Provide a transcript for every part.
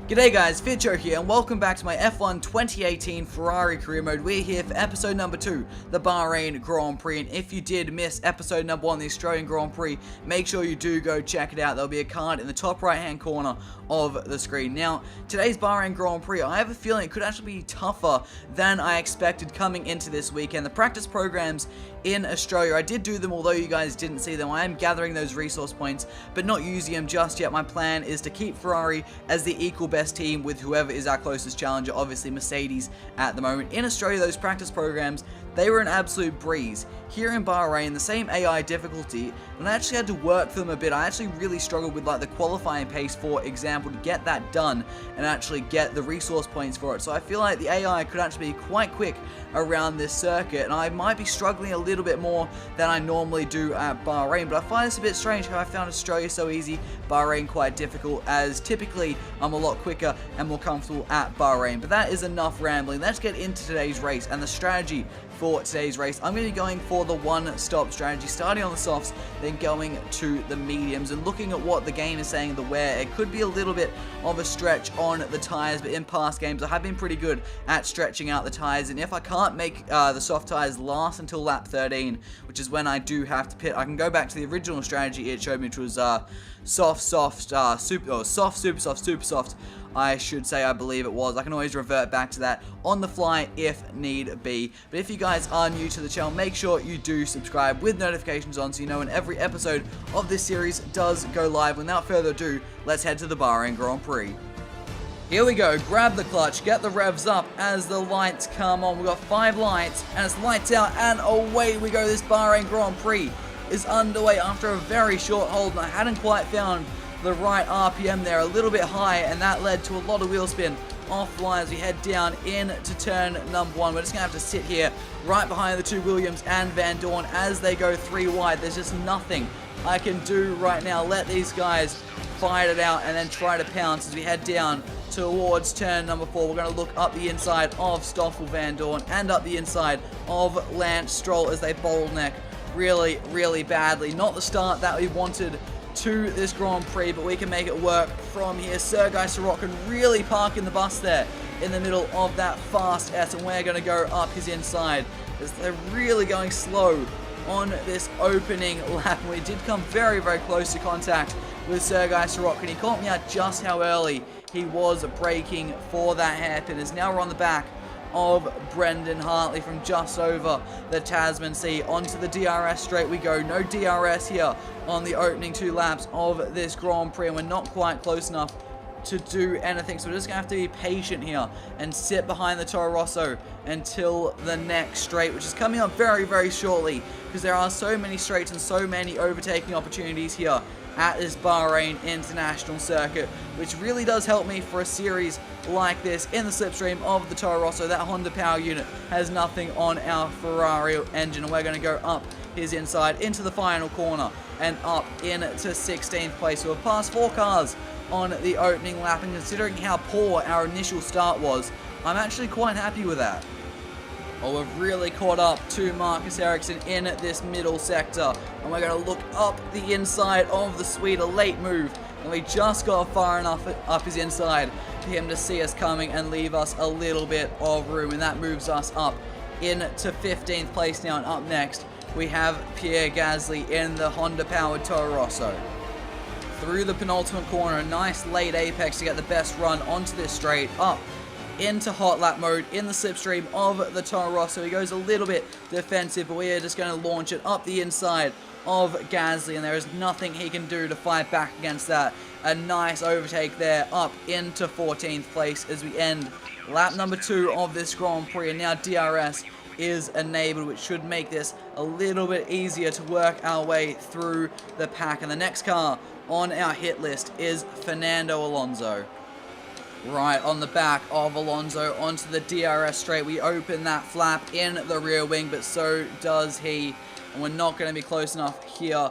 G'day guys, Fitcho here and welcome back to my F1 2018 Ferrari career mode. We're here for episode number 2, the Bahrain Grand Prix, and if you did miss episode number 1, the Australian Grand Prix, make sure you do go check it out. There'll be a card in the top right hand corner of the screen. Now, today's Bahrain Grand Prix, I have a feeling it could actually be tougher than I expected coming into this weekend. The practice programs in Australia, I did do them, although you guys didn't see them. I am gathering those resource points, but not using them just yet. My plan is to keep Ferrari as the equal best team with whoever is our closest challenger, obviously Mercedes at the moment. In Australia, those practice programs, they were an absolute breeze. Here in Bahrain, the same AI difficulty, and I actually had to work for them a bit. I actually really struggled with like the qualifying pace, for example, to get that done and actually get the resource points for it. So I feel like the AI could actually be quite quick around this circuit, and I might be struggling a little bit more than I normally do at Bahrain. But I find this a bit strange how I found Australia so easy, Bahrain quite difficult, as typically I'm a lot quicker and more comfortable at Bahrain. But that is enough rambling. Let's get into today's race and the strategy for today's race. I'm going to be going for the one-stop strategy, starting on the softs, then going to the mediums, and looking at what the game is saying, the wear. It could be a little bit of a stretch on the tires, but in past games I have been pretty good at stretching out the tires, and if I can't make the soft tires last until lap 13, which is when I do have to pit, I can go back to the original strategy it showed me, which was soft, super soft, I should say, I believe it was. I can always revert back to that on the fly if need be. But if you guys are new to the channel, make sure you do subscribe with notifications on so you know when every episode of this series does go live. Without further ado, let's head to the Bahrain Grand Prix. Here we go, grab the clutch, get the revs up as the lights come on. We've got 5 lights and it's lights out and away we go. This Bahrain Grand Prix is underway after a very short hold, and I hadn't quite found the right RPM there, a little bit high, and that led to a lot of wheel spin offline as we head down into turn number 1. We're just going to have to sit here right behind the two Williams and Van Dorn as they go 3 wide. There's just nothing I can do right now. Let these guys fight it out and then try to pounce as we head down towards turn number 4. We're going to look up the inside of Stoffel Vandoorne and up the inside of Lance Stroll as they bottleneck really badly. Not the start that we wanted to this Grand Prix, but we can make it work from here. Sergei Sorokin really parking the bus there in the middle of that fast S, and we're going to go up his inside as they're really going slow on this opening lap. We did come very close to contact with Sergei Sorokin. He caught me out just how early he was braking for that hairpin, as now we're on the back of Brendan Hartley from just over the Tasman Sea. Onto the DRS straight we go. No DRS here on the opening 2 laps of this Grand Prix, and we're not quite close enough to do anything, so we're just going to have to be patient here and sit behind the Toro Rosso until the next straight, which is coming up very shortly, because there are so many straights and so many overtaking opportunities here at this Bahrain International Circuit, which really does help me for a series like this in the slipstream of the Toro Rosso. That Honda power unit has nothing on our Ferrari engine, and we're going to go up his inside into the final corner and up into 16th place. So we've passed 4 cars on the opening lap, and considering how poor our initial start was, I'm actually quite happy with that. Oh, we've really caught up to Marcus Ericsson in this middle sector, and we're going to look up the inside of the Swede. A late move, and we just got far enough up his inside for him to see us coming and leave us a little bit of room, and that moves us up into 15th place now. And up next we have Pierre Gasly in the Honda powered Toro Rosso. Through the penultimate corner, a nice late apex to get the best run onto this straight, up into hot lap mode in the slipstream of the Toro Rosso. He goes a little bit defensive, but we are just going to launch it up the inside of Gasly, and there is nothing he can do to fight back against that. A nice overtake there, up into 14th place as we end lap number 2 of this Grand Prix, and now DRS is enabled, which should make this a little bit easier to work our way through the pack. And the next car on our hit list is Fernando Alonso. Right on the back of Alonso onto the DRS straight. We open that flap in the rear wing, but so does he. And we're not going to be close enough here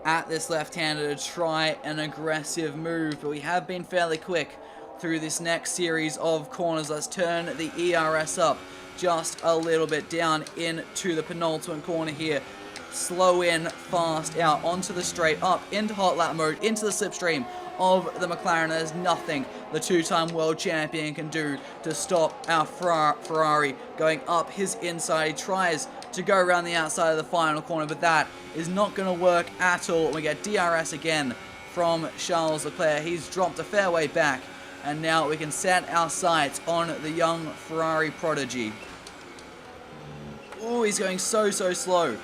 at this left-hander to try an aggressive move, but we have been fairly quick through this next series of corners. Let's turn the ERS up just a little bit down into the penultimate corner here. Slow in, fast out, onto the straight, up into hot lap mode, into the slipstream of the McLaren. There's nothing the two-time world champion, can do to stop our Ferrari going up his inside. He tries to go around the outside of the final corner, but that is not going to work at all. We get DRS again from Charles Leclerc. He's dropped a fair way back, and now we can set our sights on the young Ferrari prodigy. Oh, he's going so slow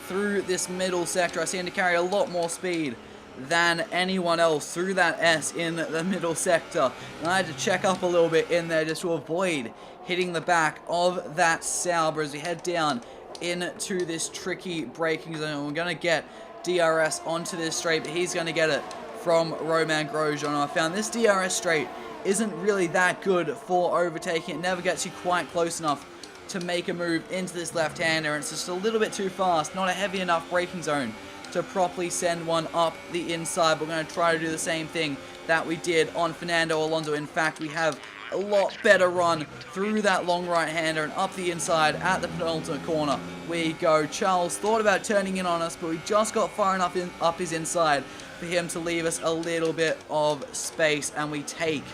through this middle sector. I see him to carry a lot more speed than anyone else through that S in the middle sector. And I had to check up a little bit in there just to avoid hitting the back of that Sauber as we head down into this tricky braking zone. We're going to get DRS onto this straight, but he's going to get it from Romain Grosjean. I found this DRS straight isn't really that good for overtaking. It never gets you quite close enough to make a move into this left-hander. It's just a little bit too fast, not a heavy enough braking zone to properly send one up the inside. We're going to try to do the same thing that we did on Fernando Alonso. In fact, we have a lot better run through that long right-hander and up the inside at the penultimate corner. We go. Charles thought about turning in on us, but we just got far enough up his inside for him to leave us a little bit of space, and we take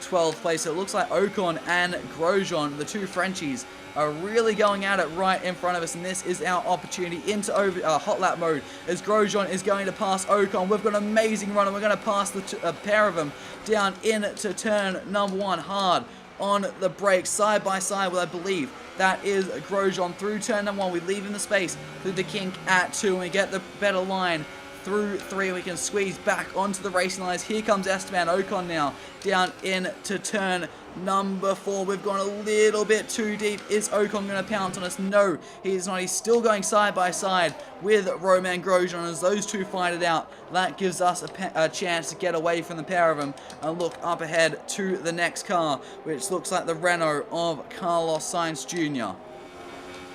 12th place. So it looks like Ocon and Grosjean, the two Frenchies, are really going at it right in front of us, and this is our opportunity into hot lap mode as Grosjean is going to pass Ocon. We've got an amazing run, and we're going to pass the pair of them down into turn number 1 hard on the brakes, side by side with, I believe, that is Grosjean through turn number 1. We leave him the space through the kink at 2, and we get the better line through 3. We can squeeze back onto the racing lines. Here comes Esteban Ocon now down into turn number 4. We've gone a little bit too deep. Is Ocon going to pounce on us? No, he's not. He's still going side by side with Romain Grosjean as those two fight it out. That gives us a chance to get away from the pair of them and look up ahead to the next car, which looks like the Renault of Carlos Sainz Jr.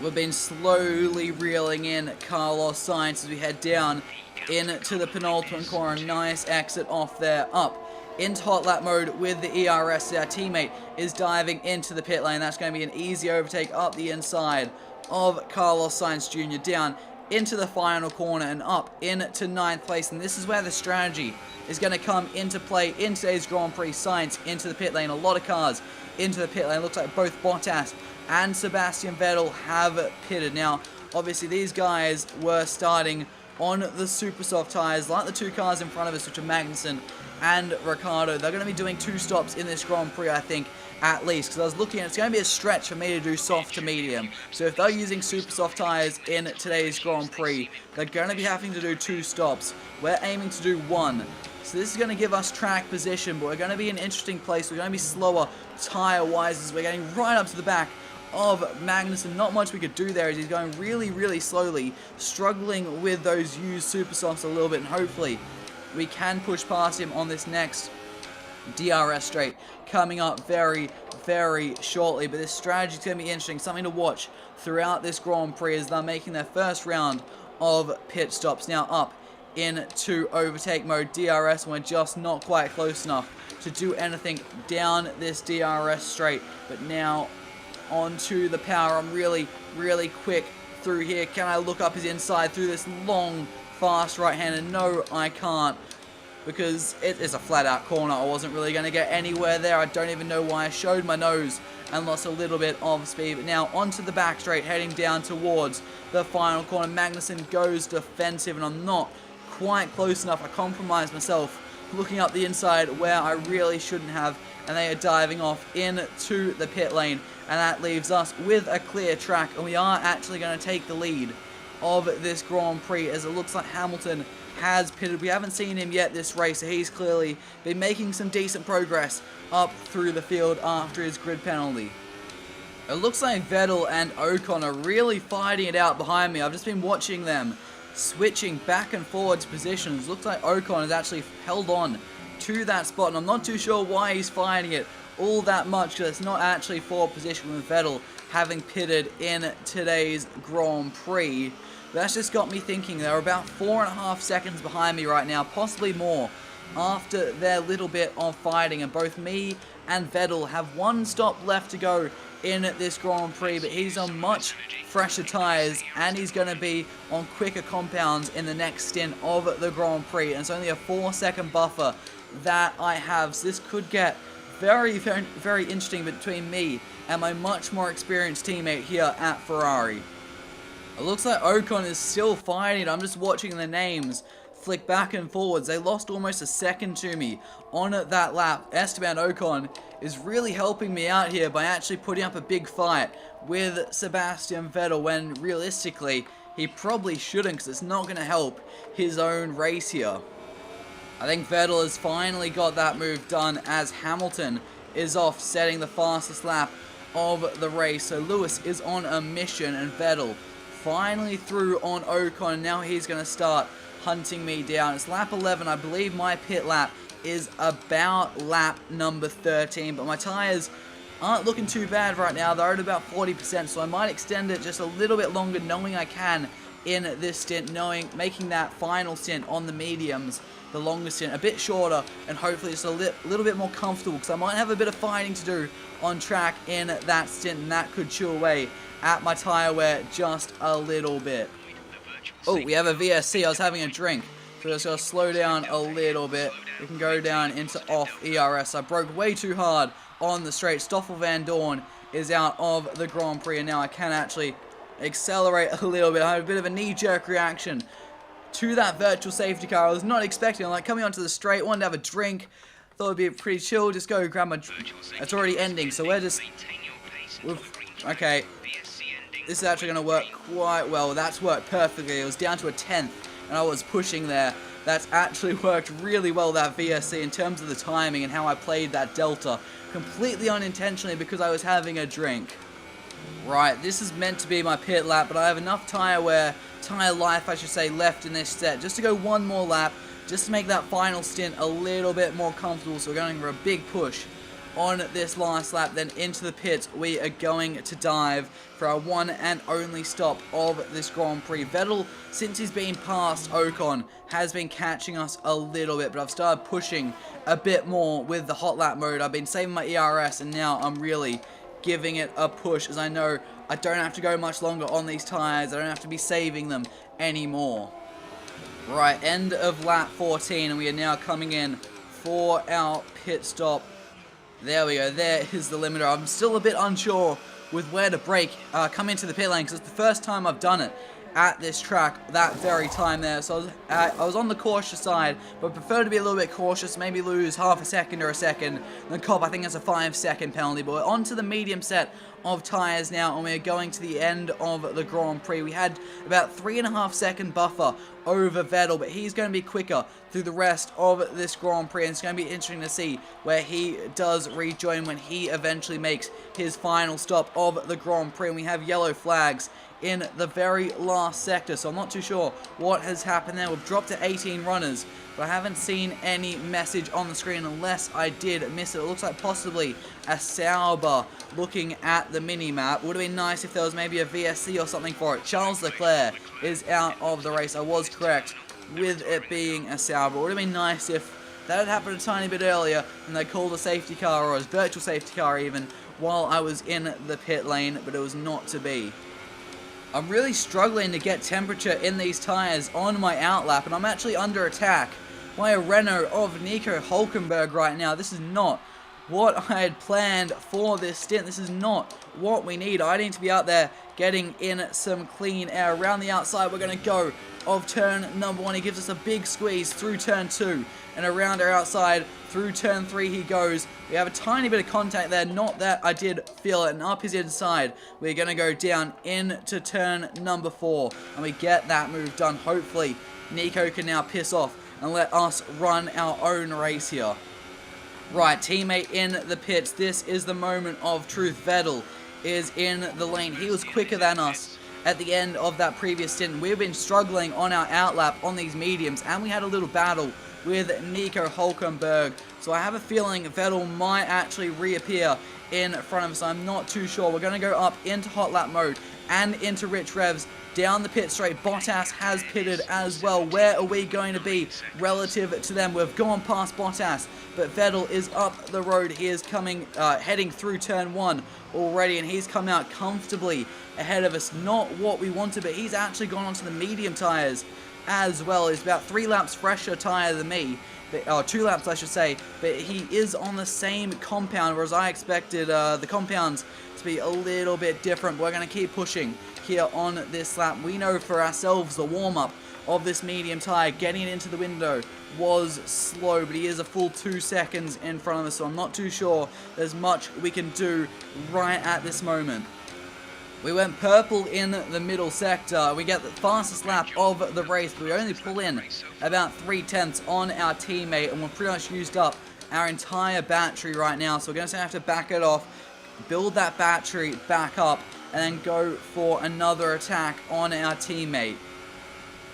We've been slowly reeling in Carlos Sainz as we head down into the penultimate corner. Nice exit off there, up into hot lap mode with the ERS. Our teammate is diving into the pit lane. That's going to be an easy overtake up the inside of Carlos Sainz Jr. down into the final corner and up into 9th place. And this is where the strategy is going to come into play in today's Grand Prix. Sainz into the pit lane. A lot of cars into the pit lane. Looks like both Bottas and Sebastian Vettel have pitted. Now, obviously, these guys were starting on the super soft tires, like the two cars in front of us, which are Magnussen and Ricciardo. They're going to be doing 2 stops in this Grand Prix, I think, at least, because I was looking, it's going to be a stretch for me to do soft to medium. So if they're using super soft tires in today's Grand Prix, they're going to be having to do 2 stops. We're aiming to do 1. So this is going to give us track position, but we're going to be in an interesting place. We're going to be slower tire-wise as we're getting right up to the back of Magnussen. Not much we could do there as he's going really slowly, struggling with those used super softs a little bit, and hopefully we can push past him on this next DRS straight coming up very shortly. But this strategy is going to be interesting, something to watch throughout this Grand Prix as they're making their first round of pit stops. Now up into overtake mode. DRS, and we're just not quite close enough to do anything down this DRS straight, but now onto the power. I'm really quick through here. Can I look up his inside through this long, fast right-hander? No, I can't, because it is a flat-out corner. I wasn't really going to get anywhere there. I don't even know why I showed my nose and lost a little bit of speed. But now onto the back straight, heading down towards the final corner. Magnussen goes defensive, and I'm not quite close enough. I compromised myself looking up the inside where I really shouldn't have, and they are diving off into the pit lane, and that leaves us with a clear track, and we are actually going to take the lead of this Grand Prix as it looks like Hamilton has pitted. We haven't seen him yet this race, so he's clearly been making some decent progress up through the field after his grid penalty. It looks like Vettel and Ocon are really fighting it out behind me. I've just been watching them switching back and forwards positions. Looks like Ocon has actually held on to that spot, and I'm not too sure why he's fighting it all that much, because it's not actually for position with Vettel having pitted in today's Grand Prix. But that's just got me thinking. They're about 4.5 seconds behind me right now, possibly more, after their little bit of fighting, and both me and Vettel have 1 stop left to go in this Grand Prix, but he's on much fresher tyres and he's going to be on quicker compounds in the next stint of the Grand Prix, and it's only a 4-second buffer that I have, so this could get very interesting between me and my much more experienced teammate here at Ferrari. It looks like Ocon is still fighting. I'm just watching the names flick back and forwards. They lost almost a second to me on that lap. Esteban Ocon is really helping me out here by actually putting up a big fight with Sebastian Vettel when realistically he probably shouldn't, because it's not going to help his own race here. I think Vettel has finally got that move done as Hamilton is off setting the fastest lap of the race. So Lewis is on a mission and Vettel finally through on Ocon. Now he's going to start hunting me down. It's lap 11. I believe my pit lap is about lap number 13, but my tires aren't looking too bad right now. They're at about 40%, so I might extend it just a little bit longer, knowing I can in this stint, making that final stint on the mediums, the longest stint, a bit shorter, and hopefully just a little bit more comfortable, because I might have a bit of fighting to do on track in that stint, and that could chew away at my tire wear just a little bit. Oh, we have a VSC. I was having a drink, so just going to slow down a little bit. We can go down into off ERS. I broke way too hard on the straight. Stoffel Van Dorn is out of the Grand Prix, and now I can actually accelerate a little bit. I have a bit of a knee-jerk reaction to that virtual safety car. I was not expecting. I'm like coming onto the straight, wanted to have a drink. Thought it'd be pretty chill. Just go grab my. It's already ending, so we're just. Okay. This is actually going to work quite well. That's worked perfectly. It was down to a 10th, and I was pushing there. That's actually worked really well, that VSC, in terms of the timing and how I played that Delta. Completely unintentionally, because I was having a drink. Right, this is meant to be my pit lap, but I have enough tire life, I should say, left in this set, just to go one more lap, just to make that final stint a little bit more comfortable. So we're going for a big push on this last lap. Then into the pits we are going to dive for our one and only stop of this Grand Prix. Vettel, since he's been past Ocon, has been catching us a little bit, but I've started pushing a bit more with the hot lap mode. I've been saving my ERS, and now I'm really giving it a push, as I know I don't have to go much longer on these tires. I don't have to be saving them anymore. Right, end of lap 14, and we are now coming in for our pit stop. There we go. There is the limiter. I'm still a bit unsure with where to brake, come into the pit lane, because it's the first time I've done it at this track that very time there. So I was on the cautious side, but prefer to be a little bit cautious, maybe lose half a second or a second. The cop, I think, has a 5-second penalty, but we're onto the medium set of tires now, and we're going to the end of the Grand Prix. We had about 3.5-second buffer over Vettel, but he's going to be quicker through the rest of this Grand Prix, and it's going to be interesting to see where he does rejoin when he eventually makes his final stop of the Grand Prix. And we have yellow flags in the very last sector, so I'm not too sure what has happened there. We've dropped to 18 runners, but I haven't seen any message on the screen unless I did miss it. It looks like possibly a Sauber looking at the mini-map. Would have been nice if there was maybe a VSC or something for it. Charles Leclerc is out of the race. I was correct with it being a Sauber. It would have been nice if that had happened a tiny bit earlier and they called a safety car, or a virtual safety car even, while I was in the pit lane, but it was not to be. I'm really struggling to get temperature in these tires on my outlap, and I'm actually under attack by a Renault of Nico Hülkenberg right now. This is not what I had planned for this stint. This is not what we need. I need to be out there getting in some clean air. Around the outside, we're going to go of turn number 1. He gives us a big squeeze through turn 2, and around our outside through turn 3 he goes. We have a tiny bit of contact there, not that I did feel it, and up his inside. We're going to go down into turn number 4, and we get that move done. Hopefully Nico can now piss off and let us run our own race here. Right, teammate in the pits. This is the moment of truth. Vettel is in the lane. He was quicker than us at the end of that previous stint. We've been struggling on our outlap on these mediums, and we had a little battle with Nico Hülkenberg. So I have a feeling Vettel might actually reappear in front of us. I'm not too sure. We're going to go up into hot lap mode and into Rich Revs. Down the pit straight, Bottas has pitted as well. Where are we going to be relative to them? We've gone past Bottas, but Vettel is up the road. He is coming, heading through turn 1 already, and he's come out comfortably ahead of us. Not what we wanted, but he's actually gone onto the medium tyres as well. He's about 3 laps fresher tyre than me. 2 laps I should say, but he is on the same compound, whereas I expected the compounds to be a little bit different. We're going to keep pushing here on this lap. We know for ourselves the warm-up of this medium tyre, getting it into the window was slow, but he is a full 2 seconds in front of us, so I'm not too sure there's much we can do right at this moment. We went purple in the middle sector. We get the fastest lap of the race, but we only pull in about 3/10 on our teammate, and we've pretty much used up our entire battery right now. So we're going to have to back it off, build that battery back up, and then go for another attack on our teammate.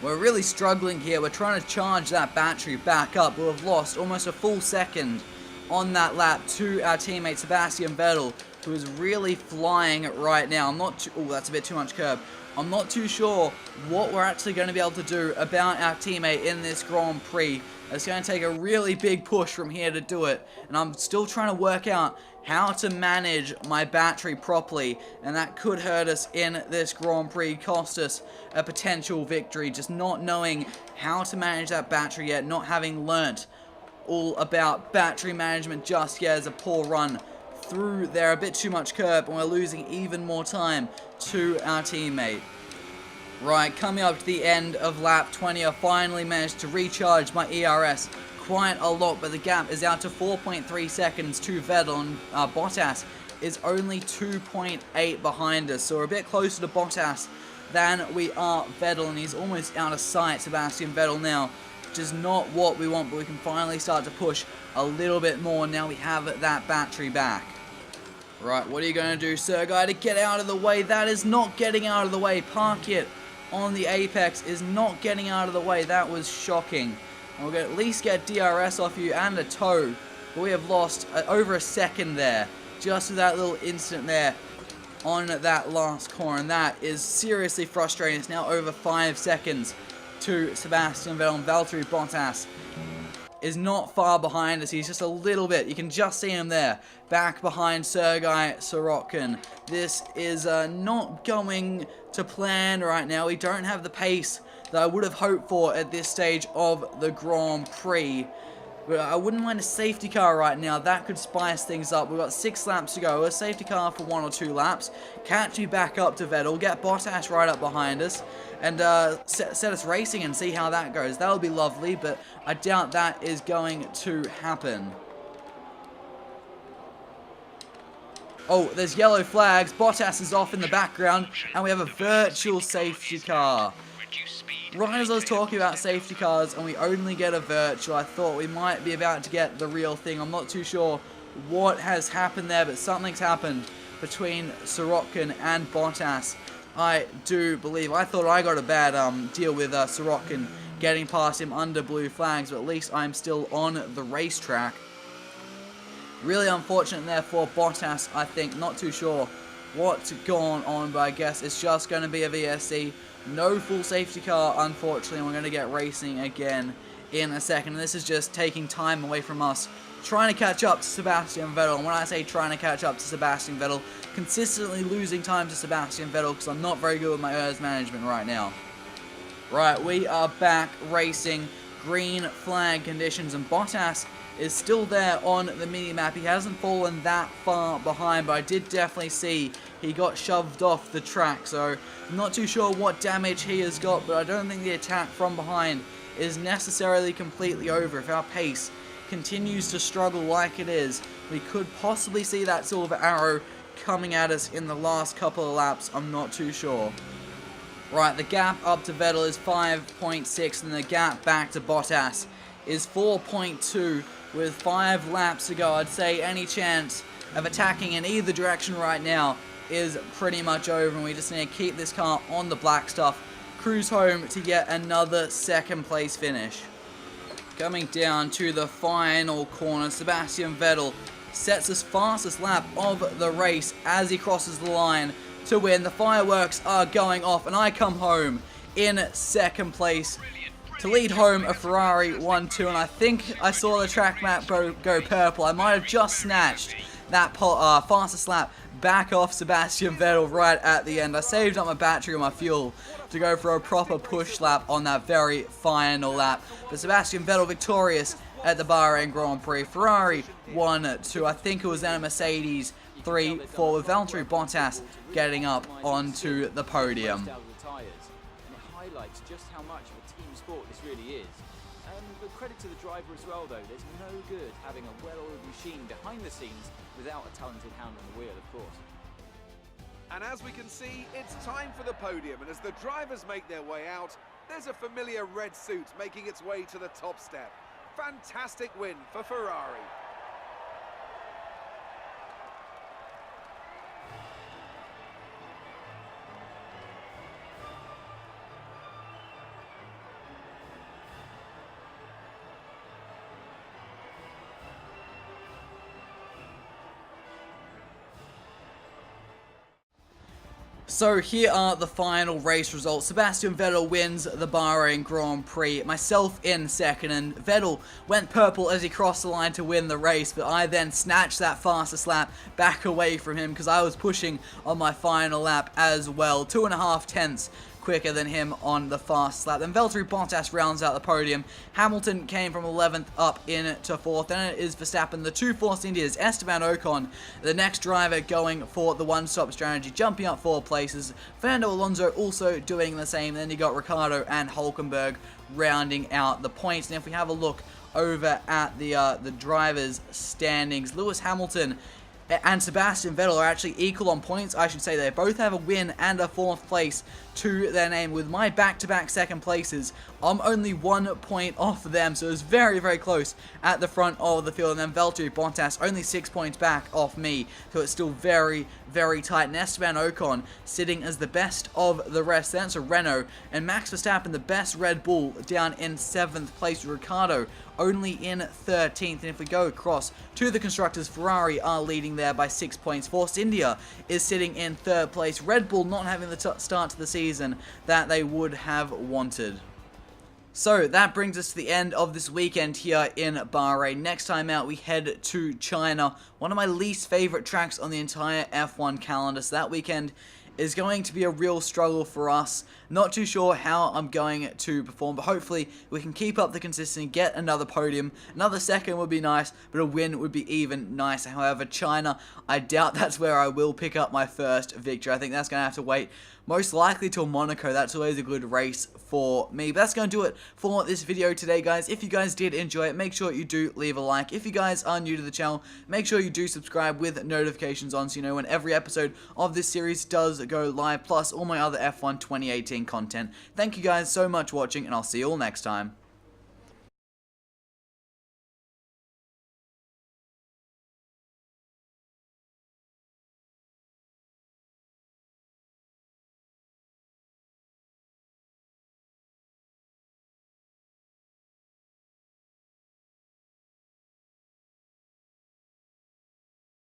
We're really struggling here. We're trying to charge that battery back up. We've lost almost a full second on that lap to our teammate Sebastian Vettel, who is really flying right now. That's a bit too much curb. I'm not too sure what we're actually going to be able to do about our teammate in this Grand Prix. It's going to take a really big push from here to do it, and I'm still trying to work out how to manage my battery properly, and that could hurt us in this Grand Prix, cost us a potential victory, just not knowing how to manage that battery yet, not having learnt all about battery management just yet. As a poor run through there, a bit too much curb, and we're losing even more time to our teammate. Right, coming up to the end of lap 20, I finally managed to recharge my ERS quite a lot, but the gap is out to 4.3 seconds to Vettel, and Bottas is only 2.8 behind us, so we're a bit closer to Bottas than we are Vettel, and he's almost out of sight, Sebastian Vettel now, which is not what we want, but we can finally start to push a little bit more now we have that battery back. Right, what are you going to do, Sergei, to get out of the way? That is not getting out of the way. Park it on the apex is not getting out of the way. That was shocking. We're going to at least get DRS off you and a tow. But we have lost over a second there, just with that little incident there on that last corner. And that is seriously frustrating. It's now over 5 seconds to Sebastian Vettel. And Valtteri Bottas is not far behind us. He's just a little bit. You can just see him there, back behind Sergei Sorokin. This is not going to plan right now. We don't have the pace that I would have hoped for at this stage of the Grand Prix. But I wouldn't mind a safety car right now. That could spice things up. We've got 6 laps to go. A safety car for 1 or 2 laps. Catch me back up to Vettel. Get Bottas right up behind us. And set us racing and see how that goes. That would be lovely, but I doubt that is going to happen. Oh, there's yellow flags. Bottas is off in the background. And we have a virtual safety car. Right as I was talking about safety cars and we only get a virtual, I thought we might be about to get the real thing. I'm not too sure what has happened there, but something's happened between Sorokin and Bottas. I do believe. I thought I got a bad deal with Sorokin getting past him under blue flags, but at least I'm still on the racetrack. Really unfortunate there for Bottas, I think. Not too sure what's going on, but I guess it's just going to be a VSC. No full safety car, unfortunately. We're going to get racing again in a second. And this is just taking time away from us, trying to catch up to Sebastian Vettel. And when I say trying to catch up to Sebastian Vettel, consistently losing time to Sebastian Vettel because I'm not very good with my ERS management right now. Right, we are back racing. Green flag conditions, and Bottas is still there on the mini-map. He hasn't fallen that far behind, but I did definitely see he got shoved off the track, so I'm not too sure what damage he has got, but I don't think the attack from behind is necessarily completely over. If our pace continues to struggle like it is, we could possibly see that silver arrow coming at us in the last couple of laps. I'm not too sure. Right, the gap up to Vettel is 5.6, and the gap back to Bottas is 4.2 with 5 laps to go. I'd say any chance of attacking in either direction right now is pretty much over, and we just need to keep this car on the black stuff, cruise home to yet another second place finish. Coming down to the final corner, Sebastian Vettel sets his fastest lap of the race as he crosses the line. to win. The fireworks are going off, and I come home in second place to lead home a Ferrari 1-2, and I think I saw the track map go purple. I might have just snatched that fastest lap back off Sebastian Vettel right at the end. I saved up my battery and my fuel to go for a proper push lap on that very final lap. But Sebastian Vettel victorious at the Bahrain Grand Prix. Ferrari 1-2. I think it was then a Mercedes 3-4 with Valtteri Bottas getting up onto the podium. Highlights just how much of a team sport this really is. But credit to the driver as well, though. There's no good having a well-oiled machine behind the scenes without a talented hand on the wheel, of course. And as we can see, it's time for the podium, and as the drivers make their way out, there's a familiar red suit making its way to the top step. Fantastic win for Ferrari. So here are the final race results. Sebastian Vettel wins the Bahrain Grand Prix, myself in second, and Vettel went purple as he crossed the line to win the race, but I then snatched that fastest lap back away from him because I was pushing on my final lap as well. 2.5 tenths quicker than him on the fast lap. Then Valtteri Bottas rounds out the podium. Hamilton came from 11th up into 4th. Then it is Verstappen, the two Force Indias, Esteban Ocon, the next driver going for the one-stop strategy, jumping up 4 places. Fernando Alonso also doing the same. Then you got Ricciardo and Hulkenberg rounding out the points. And if we have a look over at the drivers' standings, Lewis Hamilton and Sebastian Vettel are actually equal on points. I should say they both have a win and a 4th place to their name. With my back-to-back second places, I'm only 1 point off them, so it's very, very close at the front of the field. And then Valtteri Bottas only 6 points back off me, so it's still very, very tight. And Esteban Ocon sitting as the best of the rest. That's a Renault, and Max Verstappen, the best Red Bull, down in 7th place with Ricciardo only in 13th. And if we go across to the constructors, Ferrari are leading there by 6 points. Force India is sitting in 3rd place. Red Bull not having the start to the season that they would have wanted. So that brings us to the end of this weekend here in Bahrain. Next time out we head to China, one of my least favorite tracks on the entire F1 calendar. So that weekend is going to be a real struggle for us. Not too sure how I'm going to perform, but hopefully we can keep up the consistency, get another podium. Another second would be nice, but a win would be even nicer. However, China, I doubt that's where I will pick up my first victory. I think that's going to have to wait most likely till Monaco. That's always a good race for me. But that's going to do it for this video today, guys. If you guys did enjoy it, make sure you do leave a like. If you guys are new to the channel, make sure you do subscribe with notifications on so you know when every episode of this series does go live, plus all my other F1 2018 content. Thank you guys so much for watching, and I'll see you all next time.